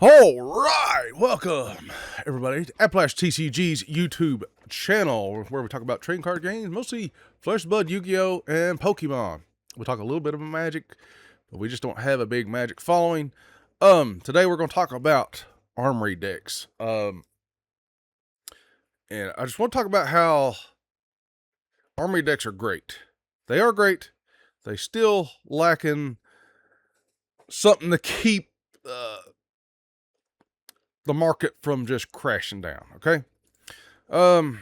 All right, welcome everybody to AppalachiaTCG's YouTube channel, where we talk about trading card games, mostly Flesh, Blood, Yu-Gi-Oh, and Pokemon. We talk a little bit of Magic, but we just don't have a big Magic following. Today we're going to talk about Armory decks. And I just want to talk about how Armory decks are great. They are great. They still lacking something to keep the market from just crashing down, okay? So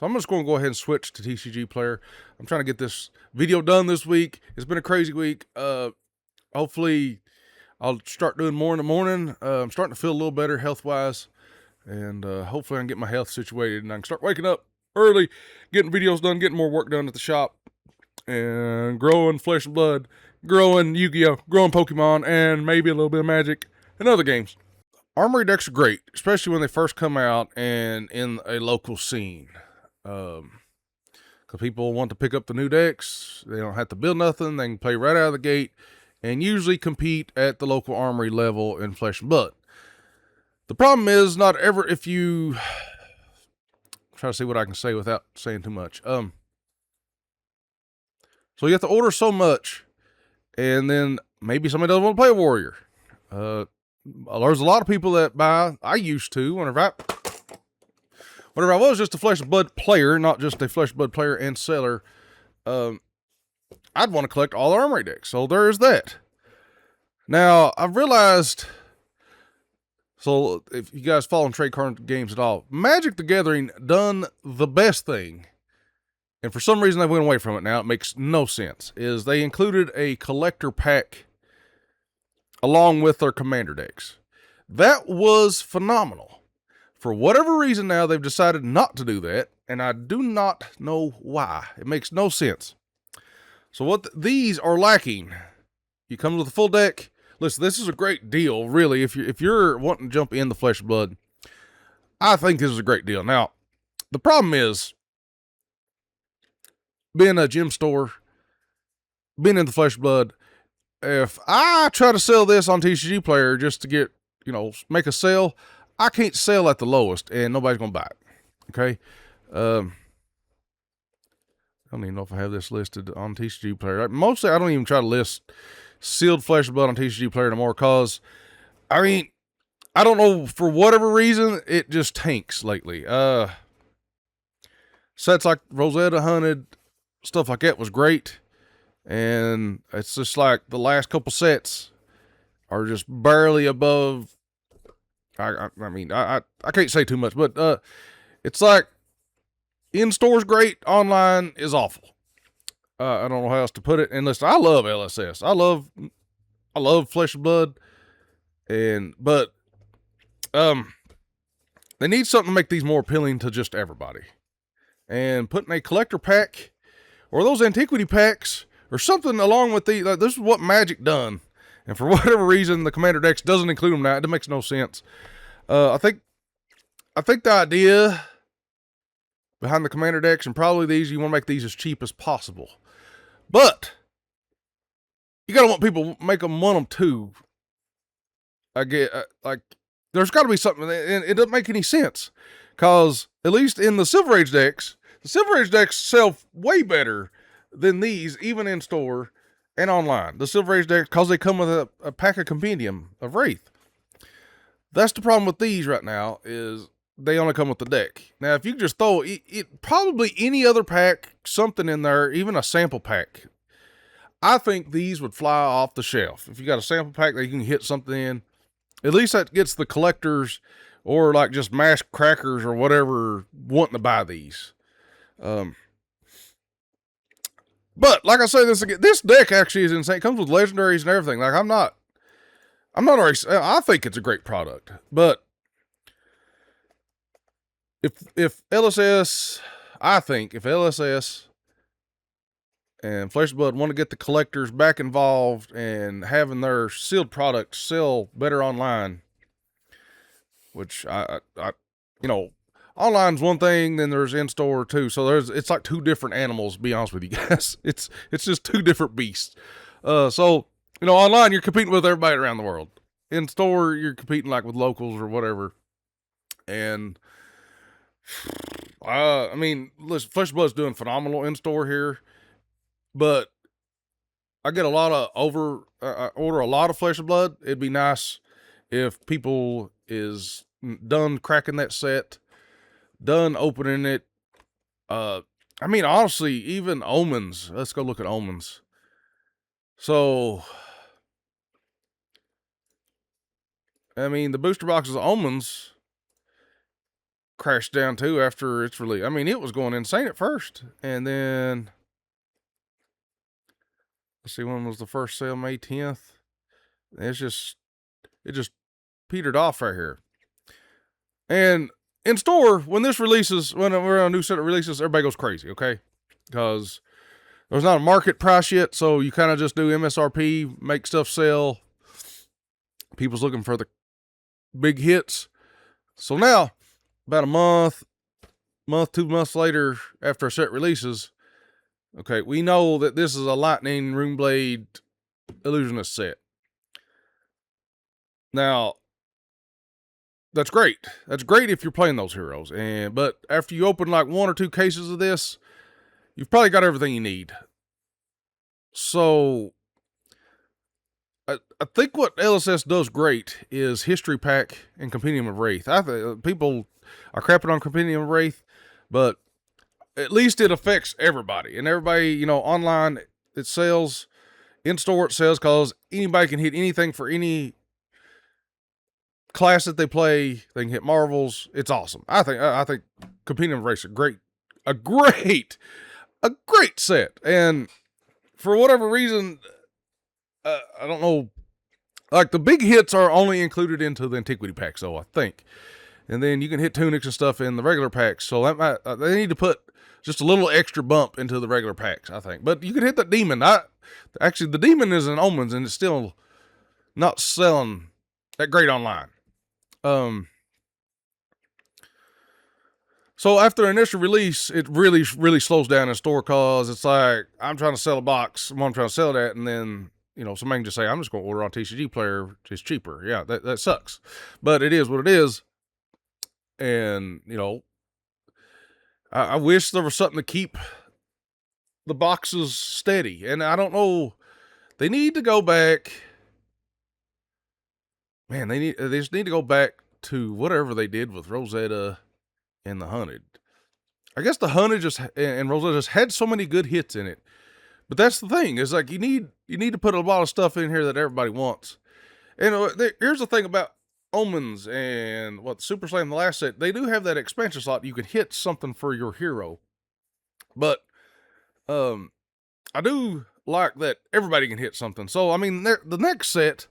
I'm just going to go ahead and switch to TCG Player. I'm trying to get this video done this week. It's been a crazy week. Hopefully I'll start doing more in the morning. I'm starting to feel a little better health-wise, and hopefully I can get my health situated, and I can start waking up early, getting videos done, getting more work done at the shop, and growing Flesh and Blood, growing Yu-Gi-Oh, growing Pokemon, and maybe a little bit of Magic and other games. Armory decks are great, especially when they first come out and in a local scene. Because people want to pick up the new decks. They don't have to build nothing. They can play right out of the gate and usually compete at the local Armory level in Flesh and Blood. The problem is, not ever, if you... try to see what I can say without saying too much. So you have to order so much, and then maybe somebody doesn't want to play a warrior. There's a lot of people that buy. I used to, whenever I was just a Flesh and Blood player, not just a Flesh and Blood player and seller, I'd want to collect all the Armory decks. So there is that. Now, I've realized, so if you guys follow trade card games at all, Magic the Gathering done the best thing, and for some reason they went away from it now, it makes no sense, is they included a collector pack along with their commander decks. That was phenomenal. For whatever reason now, they've decided not to do that, and I do not know why. It makes no sense. So what these are lacking, you come with a full deck. Listen, this is a great deal, really. If you're wanting to jump in the Flesh and Blood, I think this is a great deal. Now, the problem is, being a gym store, being in the Flesh and Blood, if I try to sell this on TCG Player just to get, make a sale, I can't sell at the lowest, and nobody's going to buy it. Okay? I don't even know if I have this listed on TCG Player. Mostly, I don't even try to list sealed Flesh and Blood on TCG Player anymore, because, I don't know, for whatever reason, it just tanks lately. Sets like Rosetta Hunted, stuff like that was great. And it's just like the last couple sets are just barely above. I can't say too much, but it's like in stores great, online is awful. I don't know how else to put it. And listen, I love LSS. I love Flesh and Blood, but they need something to make these more appealing to just everybody. And putting a collector pack or those antiquity packs or something along with this is what Magic done. And for whatever reason, the Commander decks doesn't include them now. It makes no sense. I think the idea behind the Commander decks, and probably these, you want to make these as cheap as possible. But you got to want people make them want them too. I get, there's got to be something, and it doesn't make any sense. Because, at least in the Silver Age decks, the Silver Age decks sell way better than these, even in store and online. The Silver Age deck, because they come with a pack of compendium of Wraith. That's the problem with these right now, is they only come with the deck. Now, if you just throw it probably any other pack, something in there, even a sample pack, I think these would fly off the shelf. If you got a sample pack that you can hit something in, at least that gets the collectors or like just mass crackers or whatever wanting to buy these. But like I say, this deck actually is insane. It comes with legendaries and everything. Like I think it's a great product, but if LSS and Flesh and Blood want to get the collectors back involved and having their sealed products sell better online, which online's one thing, then there's in-store too. So it's like two different animals, to be honest with you guys. It's just two different beasts. So online you're competing with everybody around the world. in store, you're competing like with locals or whatever. And I mean, listen, Flesh Blood's doing phenomenal in store here, but I get a lot of I order a lot of Flesh and Blood. It'd be nice if people is done cracking that set, done opening it. I mean, honestly, even Omens. Let's go look at Omens. So, I mean, the booster boxes of Omens crashed down too after its release. I mean, it was going insane at first, and then let's see, when was the first sale? May 10th. It just petered off right here. And in store, when this releases, when we're on a new set of releases, everybody goes crazy, okay? Because there's not a market price yet, so you kind of just do MSRP, make stuff sell. People's looking for the big hits. So now, about a month, 2 months later, after a set releases, okay, we know that this is a Lightning Runeblade Illusionist set. Now, that's great. That's great if you're playing those heroes. But after you open like 1 or 2 cases of this, you've probably got everything you need. So, I think what LSS does great is History Pack and Compendium of Wraith. I think people are crapping on Compendium of Wraith, but at least it affects everybody. And everybody, you know, online it sells, in store it sells, because anybody can hit anything for any class that they play. They can hit marvels. It's awesome. I think Compendium of Wraith is a great set. And for whatever reason, I don't know, like the big hits are only included into the Antiquity packs, though, I think. And then you can hit tunics and stuff in the regular packs. So that might, they need to put just a little extra bump into the regular packs, I think. But you can hit the demon. Actually, the demon is in Omens, and it's still not selling that great online. So after initial release, it really, really slows down in store, because it's like, I'm trying to sell a box, I'm trying to sell that, and then, you know, somebody can just say, I'm just going to order on TCG Player, it's cheaper. Yeah, that sucks. But it is what it is. And, you know, I wish there was something to keep the boxes steady. And I don't know, they need to go back. Man, they just need to go back to whatever they did with Rosetta and the Hunted. I guess the Hunted and Rosetta just had so many good hits in it. But that's the thing, is like you need to put a lot of stuff in here that everybody wants. And here's the thing about Omens and Super Slam, the last set, they do have that expansion slot. You can hit something for your hero. But I do like that everybody can hit something. So, I mean, the next set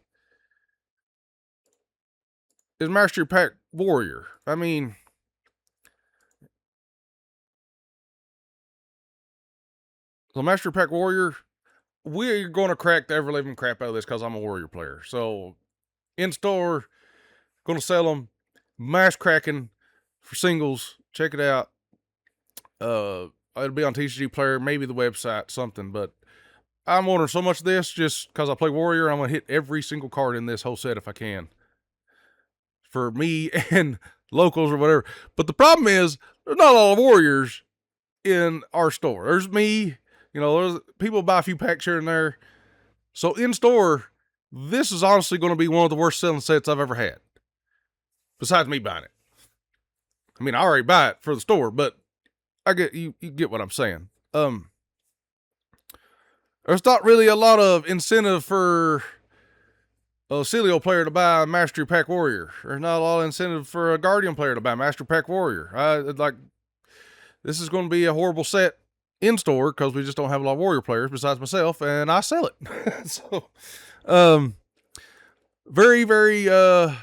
is Mastery Pack Warrior. I mean, so Mastery Pack Warrior, we're going to crack the ever-living crap out of this because I'm a Warrior player. So, in store, going to sell them, mass cracking for singles. Check it out. It'll be on TCG Player, maybe the website, something. But I'm ordering so much of this just because I play Warrior. I'm going to hit every single card in this whole set if I can, for me and locals or whatever. But the problem is, there's not a lot of Warriors in our store. There's me, you know, there's people buy a few packs here and there. So in store, this is honestly going to be one of the worst selling sets I've ever had, besides me buying it. I mean, I already buy it for the store, but I get you get what I'm saying. There's not really a lot of incentive for a Celio player to buy Mastery Pack Warrior. There's not a lot of incentive for a Guardian player to buy Mastery Pack Warrior. This is going to be a horrible set in store because we just don't have a lot of Warrior players besides myself, and I sell it. So, very, very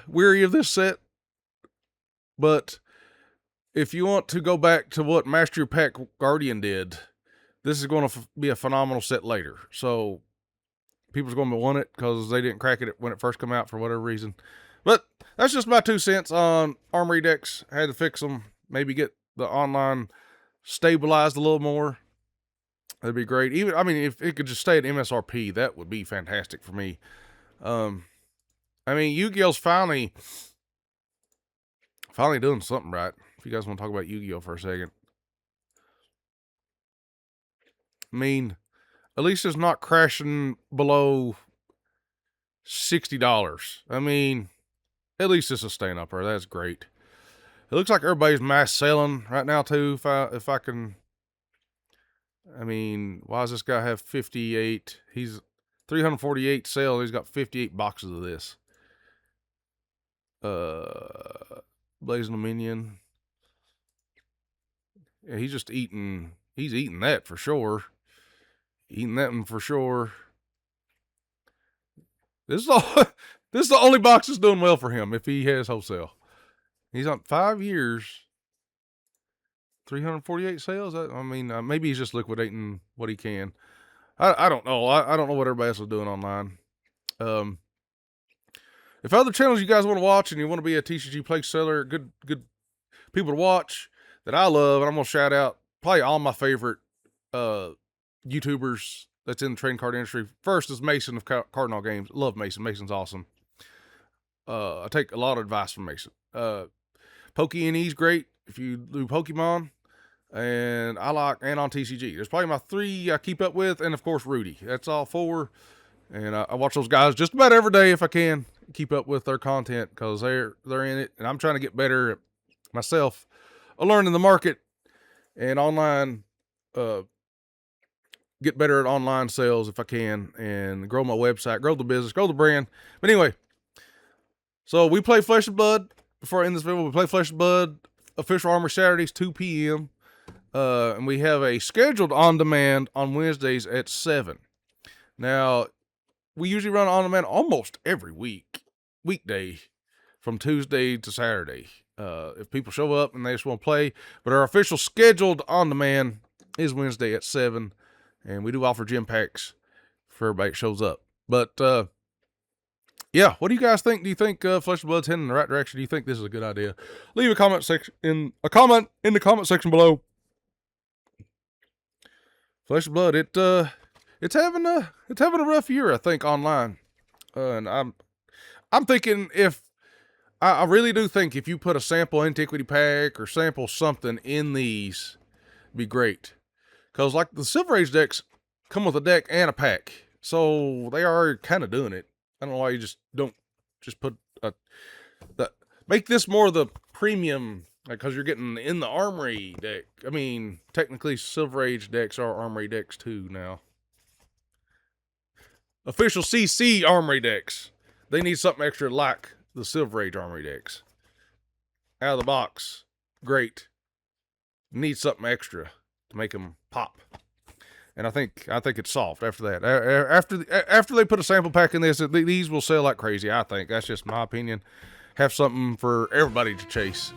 weary of this set. But if you want to go back to what Mastery Pack Guardian did, this is going to be a phenomenal set later. So people's going to want it because they didn't crack it when it first came out for whatever reason. But that's just my 2 cents on Armory decks. I had to fix them. Maybe get the online stabilized a little more. That'd be great. If it could just stay at MSRP, that would be fantastic for me. I I mean, Yu-Gi-Oh's finally doing something right. If you guys want to talk about Yu-Gi-Oh for a second. I mean, at least it's not crashing below $60. I mean, at least it's a staying up there. That's great. It looks like everybody's mass selling right now too. If I can, I mean, why does this guy have 58? He's 348 sales. He's got 58 boxes of this. Blazing Dominion. Yeah, he's just eating. He's eating that for sure. Eating that one for sure. This is the only box that's doing well for him if he has wholesale. He's on 5 years, 348 sales. I mean, maybe he's just liquidating what he can. I don't know. I don't know what everybody else is doing online. If other channels you guys want to watch and you want to be a TCG play seller, good people to watch that I love, and I'm gonna shout out probably all my favorite YouTubers that's in the trading card industry. First is Mason of Cardinal Games. Love Mason. Mason's awesome. I take a lot of advice from Mason. Poke-NE's great if you do Pokemon. And I like Anon TCG. There's probably my 3 I keep up with, and of course Rudy. That's all 4. And I watch those guys just about every day if I can keep up with their content because they're in it, and I'm trying to get better at myself, learning the market and online. Get better at online sales if I can, and grow my website, grow the business, grow the brand. But anyway, so we play Flesh and Blood. Before I end this video, we play Flesh and Blood official Armory Saturdays 2 p.m. And we have a scheduled on demand on Wednesdays at 7. Now, we usually run on demand almost every weekday, from Tuesday to Saturday. If people show up and they just want to play, but our official scheduled on demand is Wednesday at 7. And we do offer gym packs for everybody that shows up. But, yeah, what do you guys think? Do you think Flesh and Blood's heading in the right direction? Do you think this is a good idea? Leave a comment in the comment section below. Flesh and Blood, it's having a rough year, I think, online. And I'm thinking I really do think if you put a sample antiquity pack or sample something in these, it'd be great. Because, like, the Silver Age decks come with a deck and a pack. So, they are kind of doing it. I don't know why you just don't just put make this more the premium, because you're getting in the Armory deck. I mean, technically, Silver Age decks are Armory decks, too, now. Official CC Armory decks. They need something extra like the Silver Age Armory decks. Out of the box. Great. Need something extra to make them pop, and I think it's soft after that. After they put a sample pack in this, these will sell like crazy. I think that's just my opinion. Have something for everybody to chase,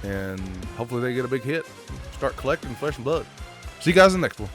and hopefully they get a big hit. Start collecting Flesh and Blood. See you guys in the next one.